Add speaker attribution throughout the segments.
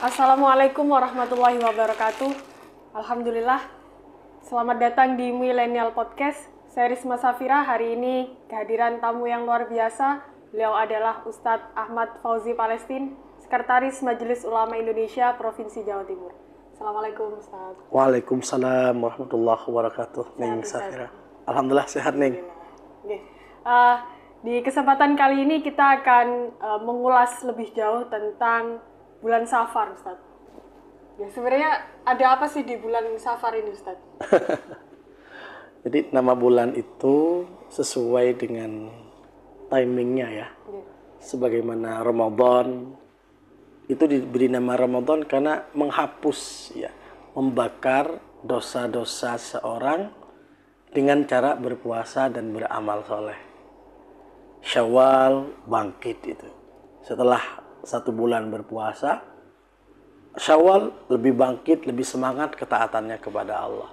Speaker 1: Assalamualaikum warahmatullahi wabarakatuh. Alhamdulillah. Selamat datang di Millennial Podcast. Saya Risma Safira. Hari ini kehadiran tamu yang luar biasa. Beliau adalah Ustadz Ahmad Fauzi Palestin, Sekretaris Majelis Ulama Indonesia Provinsi Jawa Timur. Assalamualaikum Ustadz.
Speaker 2: Waalaikumsalam warahmatullahi wabarakatuh. Neng Safira. Alhamdulillah sehat Neng.
Speaker 1: Oke. Di kesempatan kali ini kita akan mengulas lebih jauh tentang bulan Safar, Ustadz. Ya, sebenarnya ada apa sih di bulan Safar ini, Ustadz?
Speaker 2: Jadi nama bulan itu sesuai dengan timingnya ya. Sebagaimana Ramadan itu diberi nama Ramadan karena menghapus ya, membakar dosa-dosa seorang dengan cara berpuasa dan beramal soleh. Syawal bangkit itu. Setelah 1 bulan berpuasa, Syawal lebih bangkit, lebih semangat ketaatannya kepada Allah.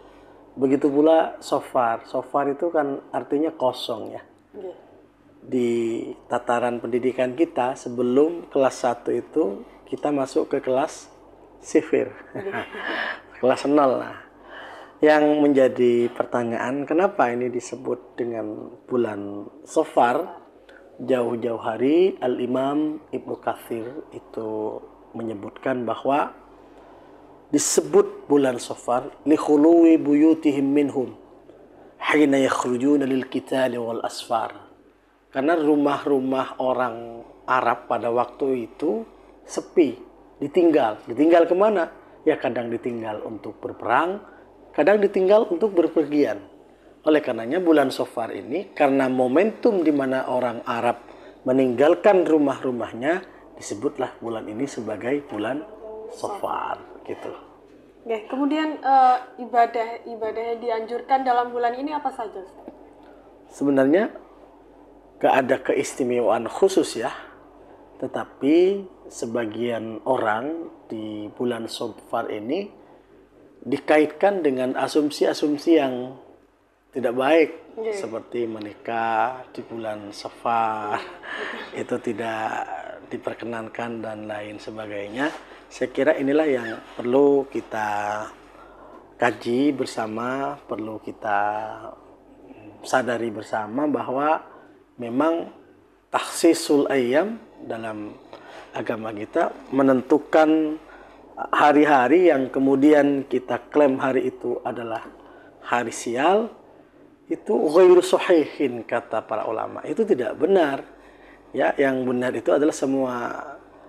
Speaker 2: Begitu pula Safar. Safar itu kan artinya kosong ya. Di tataran pendidikan kita sebelum kelas 1 itu kita masuk ke kelas sifir. Kelas 0 lah. Yang menjadi pertanyaan, kenapa ini disebut dengan bulan Safar? Jauh-jauh hari Al-Imam Ibnu Katsir itu menyebutkan bahwa disebut bulan Safar li khuluwi buyutihim minhum hina yakhrujuna lil qitali wal asfar. Karena rumah-rumah orang Arab pada waktu itu sepi, ditinggal. Ditinggal kemana? Ya kadang ditinggal untuk berperang, kadang ditinggal untuk berpergian. Oleh karenanya bulan Safar ini karena momentum di mana orang Arab meninggalkan rumah-rumahnya, disebutlah bulan ini sebagai bulan Safar gitu.
Speaker 1: Oke, kemudian ibadah yang dianjurkan dalam bulan ini apa saja, Ustaz?
Speaker 2: Sebenarnya gak ada keistimewaan khusus ya. Tetapi sebagian orang di bulan Safar ini dikaitkan dengan asumsi-asumsi yang tidak baik, seperti menikah di bulan Safar, itu tidak diperkenankan dan lain sebagainya. Saya kira inilah yang perlu kita kaji bersama, perlu kita sadari bersama bahwa memang takhsisul ayyam dalam agama kita menentukan hari-hari yang kemudian kita klaim hari itu adalah hari sial, itu ghairu sahihin kata para ulama. Itu tidak benar. Ya, yang benar itu adalah semua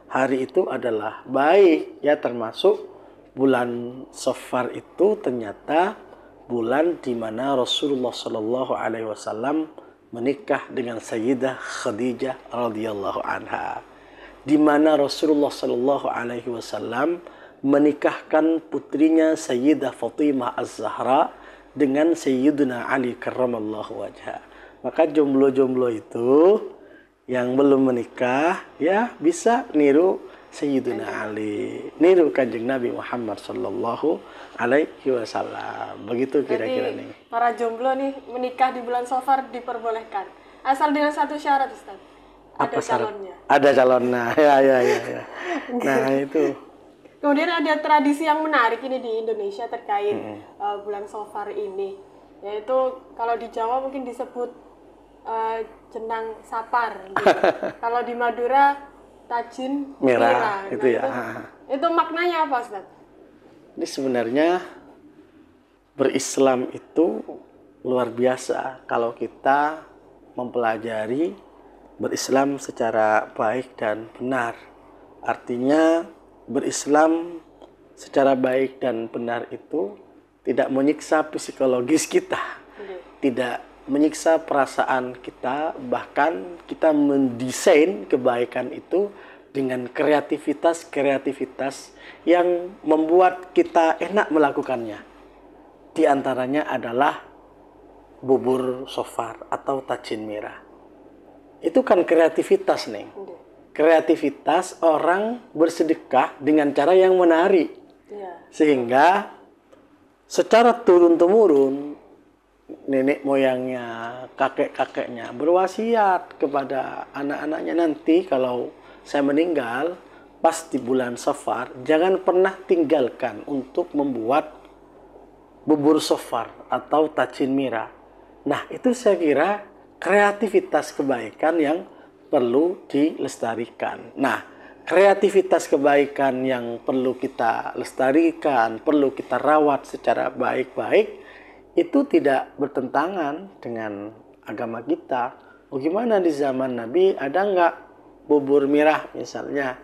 Speaker 2: hari itu adalah baik ya, termasuk bulan Safar itu ternyata bulan di mana Rasulullah Shallallahu alaihi wasallam menikah dengan Sayyidah Khadijah radhiyallahu anha. Di mana Rasulullah Shallallahu alaihi wasallam menikahkan putrinya Sayyidah Fatimah Az-Zahra dengan Sayyidina Ali karramallahu wajha. Maka jomblo-jomblo itu yang belum menikah ya bisa niru Sayyidina Ali, niru Kanjeng Nabi Muhammad sallallahu alaihi wasallam. Begitu kira-kira nih.
Speaker 1: Para jomblo nih menikah di bulan Safar diperbolehkan. Asal dengan satu syarat, Ustaz. Ada calonnya.
Speaker 2: Ada calonnya. Ya. Nah, itu.
Speaker 1: Kemudian ada tradisi yang menarik ini di Indonesia terkait bulan Safar ini, yaitu kalau di Jawa mungkin disebut jenang sapar, gitu. Kalau di Madura tajin
Speaker 2: merah,
Speaker 1: nah,
Speaker 2: itu ya.
Speaker 1: Itu maknanya apa, Ustaz?
Speaker 2: Ini sebenarnya berislam itu luar biasa kalau kita mempelajari berislam secara baik dan benar. Artinya berislam secara baik dan benar itu tidak menyiksa psikologis kita, tidak menyiksa perasaan kita, bahkan kita mendesain kebaikan itu dengan kreativitas yang membuat kita enak melakukannya. Di antaranya adalah bubur Safar atau tajin merah. Itu kan kreativitas nih. Kreativitas orang bersedekah dengan cara yang menarik. Sehingga secara turun-temurun nenek moyangnya, kakek-kakeknya berwasiat kepada anak-anaknya, nanti kalau saya meninggal, pas di bulan Safar, jangan pernah tinggalkan untuk membuat bubur sofar atau tacin mira. Nah, itu saya kira kreativitas kebaikan yang perlu dilestarikan. Nah, kreativitas kebaikan yang perlu kita lestarikan, perlu kita rawat secara baik-baik, itu tidak bertentangan dengan agama kita. Oh, gimana di zaman Nabi ada nggak bubur mirah misalnya?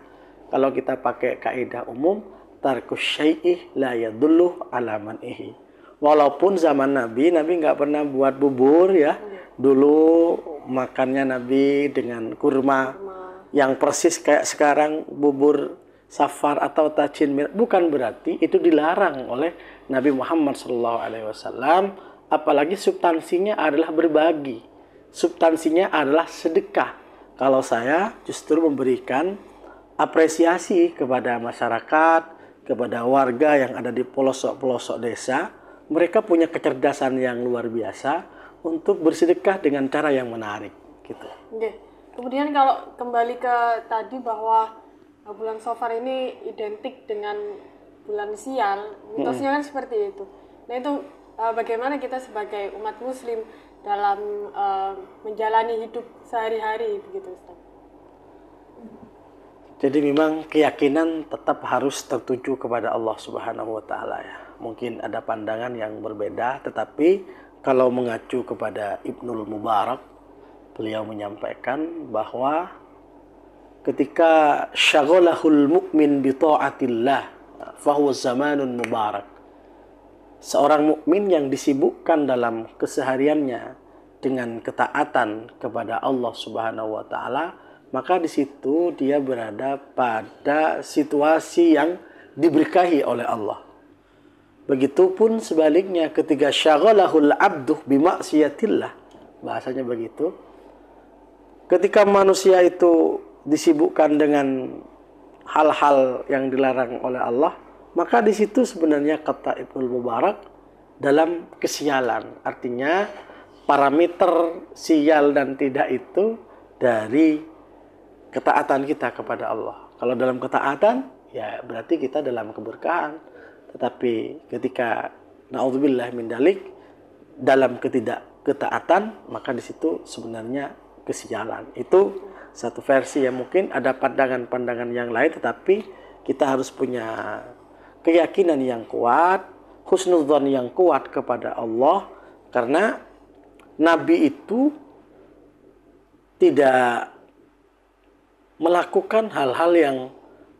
Speaker 2: Kalau kita pakai kaidah umum, tarkus syai'ih la yadulluh ala man'ihi. Walaupun zaman Nabi nggak pernah buat bubur ya. Dulu makannya Nabi dengan kurma yang persis kayak sekarang bubur safar atau tacin mirah. Bukan berarti itu dilarang oleh Nabi Muhammad SAW. Apalagi substansinya adalah berbagi. Substansinya adalah sedekah. Kalau saya justru memberikan apresiasi kepada masyarakat, kepada warga yang ada di pelosok-pelosok desa. Mereka punya kecerdasan yang luar biasa untuk bersedekah dengan cara yang menarik, gitu.
Speaker 1: Oke. Kemudian kalau kembali ke tadi bahwa bulan Safar ini identik dengan bulan sial, mitosnya kan seperti itu. Nah itu bagaimana kita sebagai umat Muslim dalam menjalani hidup sehari-hari, begitu Ustaz?
Speaker 2: Jadi memang keyakinan tetap harus tertuju kepada Allah Subhanahu wa taala ya. Mungkin ada pandangan yang berbeda, tetapi kalau mengacu kepada Ibnul Mubarak, beliau menyampaikan bahwa ketika syaghalahul mu'min bi ta'atillah fahuwa zamanun mubarak. Seorang mukmin yang disibukkan dalam kesehariannya dengan ketaatan kepada Allah Subhanahu wa taala, maka di situ dia berada pada situasi yang diberkahi oleh Allah. Begitupun sebaliknya ketika syaghalahul abdu bimaksiatillah, bahasanya begitu. Ketika manusia itu disibukkan dengan hal-hal yang dilarang oleh Allah, maka di situ sebenarnya kata Ibnu Mubarak dalam kesialan. Artinya parameter sial dan tidak itu dari ketaatan kita kepada Allah. Kalau dalam ketaatan, ya berarti kita dalam keberkahan. Tetapi ketika naudzubillah min dalik dalam ketaatan, maka di situ sebenarnya kesialan. Itu satu versi yang mungkin ada pandangan-pandangan yang lain, tetapi kita harus punya keyakinan yang kuat, husnudzon yang kuat kepada Allah, karena Nabi itu tidak melakukan hal-hal yang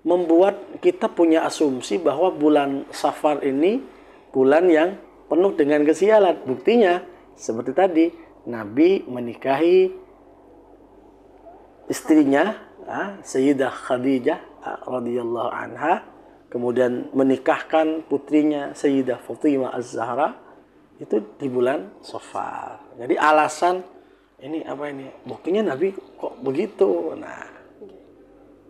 Speaker 2: membuat kita punya asumsi bahwa bulan Safar ini bulan yang penuh dengan kesialan. Buktinya seperti tadi, Nabi menikahi istrinya Sayyidah Khadijah radhiyallahu anha, kemudian menikahkan putrinya Sayyidah Fatimah Az-Zahra itu di bulan Safar. Jadi alasan ini apa ini? Buktinya Nabi kok begitu. Nah,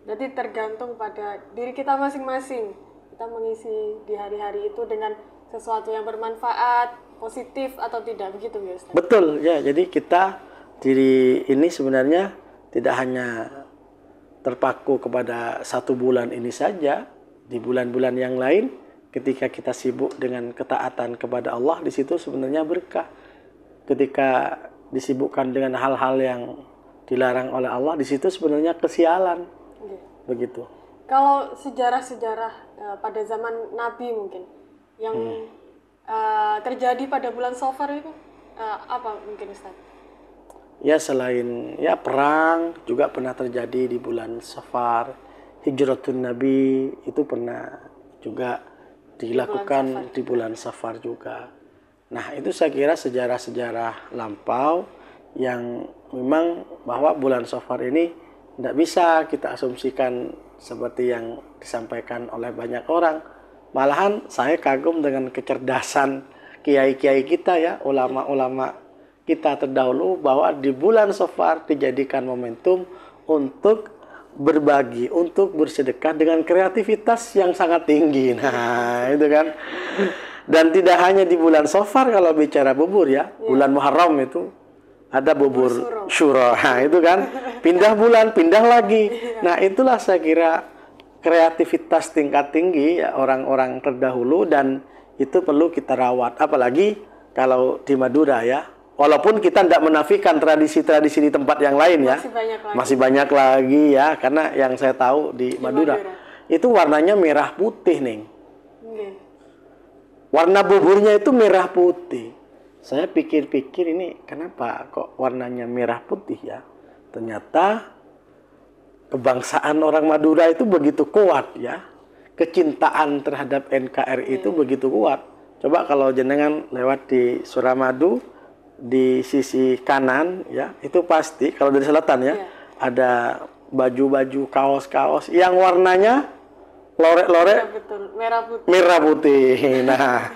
Speaker 1: jadi tergantung pada diri kita masing-masing. Kita mengisi di hari-hari itu dengan sesuatu yang bermanfaat, positif atau tidak, begitu ya Ustaz?
Speaker 2: Betul ya. Jadi kita diri ini sebenarnya tidak hanya terpaku kepada satu bulan ini saja. Di bulan-bulan yang lain, ketika kita sibuk dengan ketaatan kepada Allah, di situ sebenarnya berkah. Ketika disibukkan dengan hal-hal yang dilarang oleh Allah, di situ sebenarnya kesialan. Begitu.
Speaker 1: Kalau sejarah-sejarah pada zaman Nabi mungkin yang terjadi pada bulan Safar itu apa mungkin Ustaz?
Speaker 2: Ya selain ya perang juga pernah terjadi di bulan Safar. Hijratun Nabi itu pernah juga dilakukan di bulan Safar juga. Nah, itu saya kira sejarah-sejarah lampau yang memang bahwa bulan Safar ini tidak bisa kita asumsikan seperti yang disampaikan oleh banyak orang. Malahan saya kagum dengan kecerdasan kiai-kiai kita ya, ulama-ulama kita terdahulu, bahwa di bulan Safar dijadikan momentum untuk berbagi, untuk bersedekah dengan kreativitas yang sangat tinggi. Nah, itu kan. Dan tidak hanya di bulan Safar kalau bicara bubur ya, bulan Muharram itu ada bubur syuro. Nah, itu kan pindah bulan, pindah lagi. Nah, itulah saya kira kreativitas tingkat tinggi ya orang-orang terdahulu, dan itu perlu kita rawat. Apalagi kalau di Madura ya. Walaupun kita tidak menafikan tradisi-tradisi di tempat yang lain ya. Masih banyak lagi ya, karena yang saya tahu di Madura itu warnanya merah putih nih. Warna buburnya itu merah putih. Saya pikir-pikir ini kenapa kok warnanya merah putih ya. Ternyata kebangsaan orang Madura itu begitu kuat ya. Kecintaan terhadap NKRI itu begitu kuat. Coba kalau jenengan lewat di Suramadu, di sisi kanan ya, itu pasti kalau dari selatan ya, ada baju-baju, kaos-kaos yang warnanya lorek-lorek merah putih. Nah,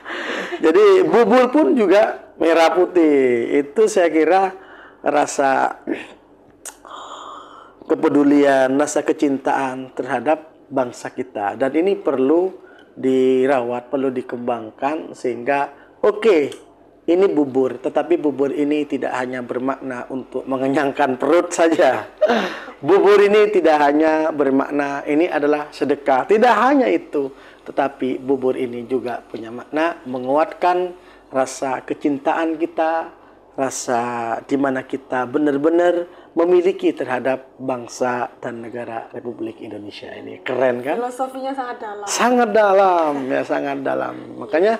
Speaker 2: jadi bubur pun juga merah putih. Itu saya kira rasa kepedulian, rasa kecintaan terhadap bangsa kita, dan ini perlu dirawat, perlu dikembangkan sehingga ini bubur, tetapi bubur ini tidak hanya bermakna untuk mengenyangkan perut saja. Bubur ini tidak hanya bermakna ini adalah sedekah. Tidak hanya itu, tetapi bubur ini juga punya makna menguatkan rasa kecintaan kita, rasa di mana kita benar-benar memiliki terhadap bangsa dan negara Republik Indonesia ini. Keren kan?
Speaker 1: Filosofinya sangat dalam.
Speaker 2: Sangat dalam, ya sangat dalam. Makanya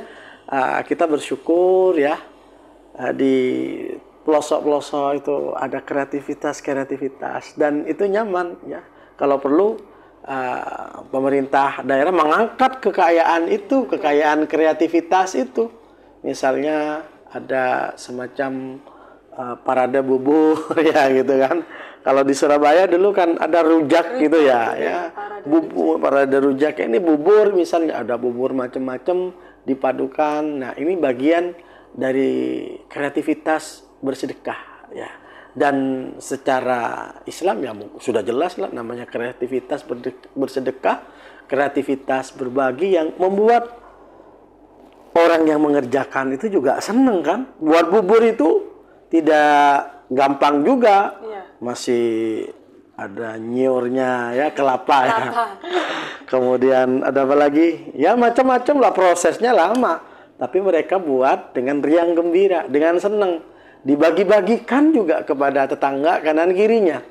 Speaker 2: kita bersyukur ya, di pelosok-pelosok itu ada kreativitas dan itu nyaman ya. Kalau perlu pemerintah daerah mengangkat kekayaan itu, kekayaan kreativitas itu. Misalnya ada semacam parade bubur ya gitu kan. Kalau di Surabaya dulu kan ada rujak gitu ya. Bubur, parade rujak. Ini bubur misalnya, ada bubur macam-macam dipadukan. Nah, ini bagian dari kreativitas bersedekah ya. Dan secara Islam ya sudah jelas lah namanya kreativitas bersedekah, kreativitas berbagi yang membuat orang yang mengerjakan itu juga seneng kan. Buat bubur itu tidak gampang juga. Masih ada nyiurnya ya, kelapa ya. Kemudian ada apa lagi? Ya macam-macam lah, prosesnya lama. Tapi mereka buat dengan riang gembira, dengan senang. Dibagi-bagikan juga kepada tetangga kanan kirinya.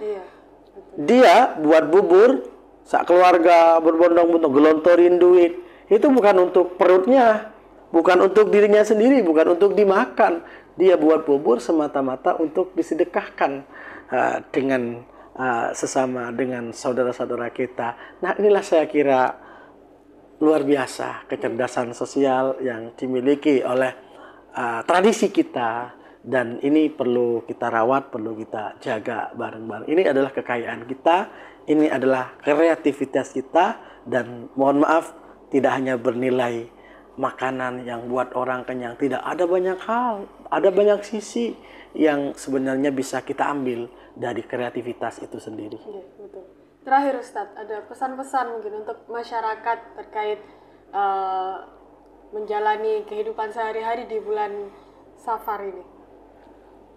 Speaker 2: Dia buat bubur, sak keluarga berbondong-bondong gelontorin duit. Itu bukan untuk perutnya, bukan untuk dirinya sendiri, bukan untuk dimakan. Dia buat bubur semata-mata untuk disedekahkan dengan sesama, dengan saudara-saudara kita. Nah, inilah saya kira luar biasa kecerdasan sosial yang dimiliki oleh tradisi kita, dan ini perlu kita rawat, perlu kita jaga bareng-bareng. Ini adalah kekayaan kita, ini adalah kreativitas kita, dan mohon maaf tidak hanya bernilai makanan yang buat orang kenyang, tidak, ada banyak hal, ada banyak sisi yang sebenarnya bisa kita ambil dari kreativitas itu sendiri.
Speaker 1: Betul. Terakhir Ustadz, ada pesan-pesan mungkin untuk masyarakat terkait menjalani kehidupan sehari-hari di bulan Safar ini.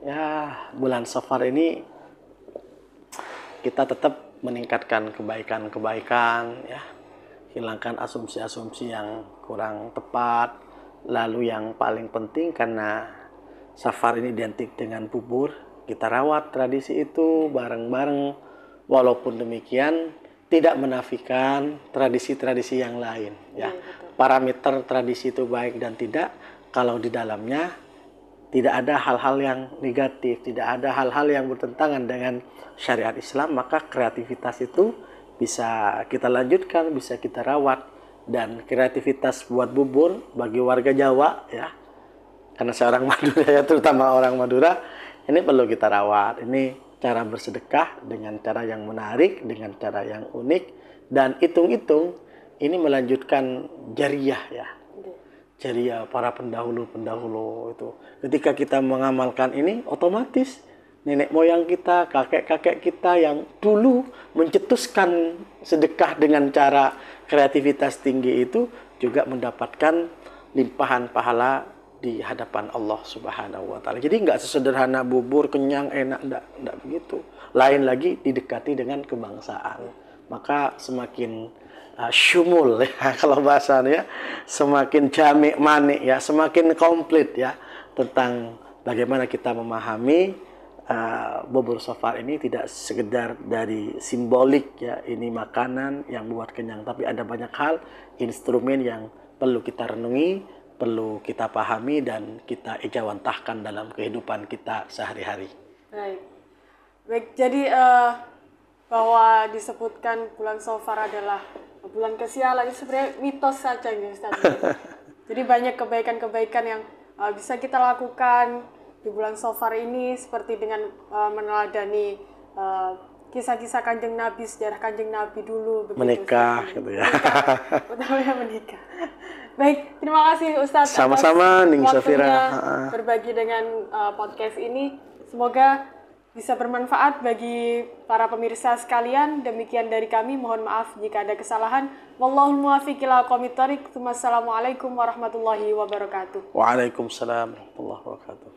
Speaker 2: Ya, bulan Safar ini kita tetap meningkatkan kebaikan-kebaikan ya. Hilangkan asumsi-asumsi yang kurang tepat. Lalu yang paling penting, karena Safar ini identik dengan bubur, kita rawat tradisi itu bareng-bareng. Walaupun demikian, tidak menafikan tradisi-tradisi yang lain ya. Parameter tradisi itu baik dan tidak kalau di dalamnya tidak ada hal-hal yang negatif, tidak ada hal-hal yang bertentangan dengan syariat Islam, maka kreativitas itu bisa kita lanjutkan, bisa kita rawat. Dan kreativitas buat bubur bagi warga Jawa ya, karena saya orang Madura ya, terutama orang Madura, ini perlu kita rawat. Ini cara bersedekah dengan cara yang menarik, dengan cara yang unik, dan hitung-hitung ini melanjutkan jariyah ya. Jariyah para pendahulu-pendahulu itu. Ketika kita mengamalkan ini, otomatis nenek moyang kita, kakek-kakek kita yang dulu mencetuskan sedekah dengan cara kreativitas tinggi itu juga mendapatkan limpahan pahala di hadapan Allah Subhanahu wa Ta'ala. Jadi nggak sesederhana bubur kenyang enak, enggak begitu. Lain lagi didekati dengan kebangsaan. maka semakin syumul ya kalau bahasanya, semakin jami' mani ya, semakin komplit ya tentang bagaimana kita memahami bubur safar ini tidak sekedar dari simbolik ya, ini makanan yang buat kenyang, tapi ada banyak hal, instrumen yang perlu kita renungi, perlu kita pahami dan kita ijawantahkan dalam kehidupan kita sehari-hari.
Speaker 1: Baik, jadi bahwa disebutkan bulan Safar adalah bulan kesialan itu sebenarnya mitos saja ya Ustaz. Jadi banyak kebaikan-kebaikan yang bisa kita lakukan di bulan Safar ini, seperti dengan meneladani kisah-kisah Kanjeng Nabi, sejarah Kanjeng Nabi dulu begitu,
Speaker 2: menikah gitu ya.
Speaker 1: Utamanya menikah. Baik, terima kasih Ustadz
Speaker 2: sama-sama Ning
Speaker 1: waktunya
Speaker 2: Safira
Speaker 1: berbagi dengan podcast ini. Semoga bisa bermanfaat bagi para pemirsa sekalian. Demikian dari kami, mohon maaf jika ada kesalahan. Wallahul muwaffiq ila aqwamit thoriq. Wassalamualaikum warahmatullahi wabarakatuh.
Speaker 2: Waalaikumsalam warahmatullahi wabarakatuh.